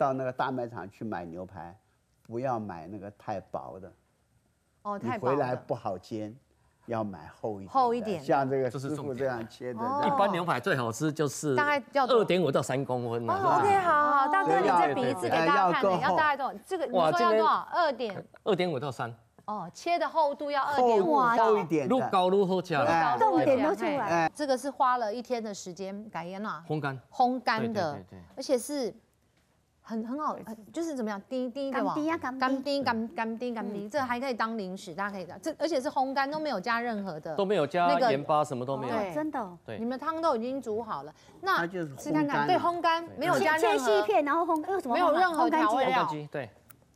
到那个大卖场去买牛排，不要买那个太薄的，哦，你太薄了。回来不好煎，要买厚一点的，厚一点的像这个这是师傅这样切的。哦这样一般牛排最好吃就是大概要多2.5到3公分哦啊。 ，OK，好，大哥，你再比一次给大家看，要够厚要大概多少？这个你哇这边说要多少？2.5 2.5到3，哦，切的厚度要厚2.5到厚一点的，愈高愈好吃啦。哎重点都出来。哎，这个是花了1天的时间改腌啦，烘干，烘干的对对对对，而且是很好，就是怎么样，第一个嘛，干滴，这还可以当零食，大家可以的。这而且是烘干，都没有加任何的，都没有加那个盐巴，什么都没有。对真的哦。对你们汤都已经煮好了，那它就是吃看看，烘干啊对，烘干没有加切任何，细片，然后烘，为什么没有任何调味烘料干机对，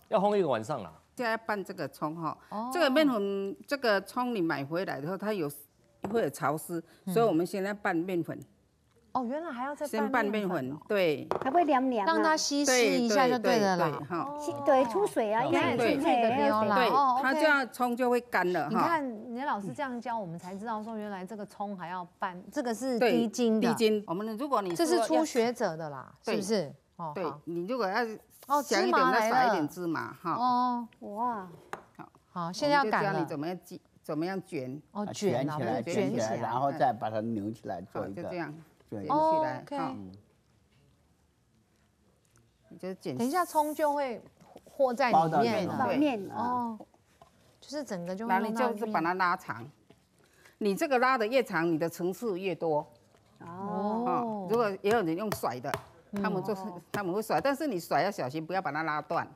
要烘1个晚上啦。现在要拌这个葱哈哦，这个面粉，这个葱你买回来的后，它会有潮湿，所以我们现在拌面粉，哦，原来还要再先拌面粉，对，还会凉凉啊，让它稀释一下就对了啦。哈，对出水啊，因为对是这个丢啦对哦，它 OK 这样葱就会干了哈。你看，你的老师这样教我们才知道说，原来这个葱还要拌，这个是对低筋的，低筋，我们如果你这是说要初学者的啦，是对不是？哦，对好你如果要哦想一点，芝麻来了再撒一点芝麻哈。哦，哇，好，现在要擀了我们就教你，怎么样卷，哦，啊卷啊，起来，不是卷起来，卷起来，然后再把它扭起来做好，一个就这样卷卷哦起来 OK 哈。你就卷等一下葱就会和在包到里面了，面对面哦，就是整个就会然后弄到你就是把它拉长，你这个拉的越长，你的层次越多。哦，哦，如果也有人用甩的，他们就是他们会甩，但是你甩要小心，不要把它拉断。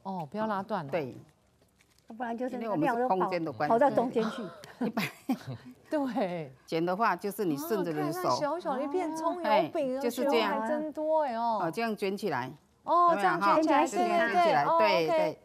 哦，不要拉断了，对，要不然就是因为我们是空间的关系跑到中间去。对，卷的话就是你顺着你的哦看那手，小小一片葱油哎饼，就是这样还真多哎哦，哦，这样卷起来，哦，有没有哈这样卷起来，对这样对卷起来，哦对 OK 对。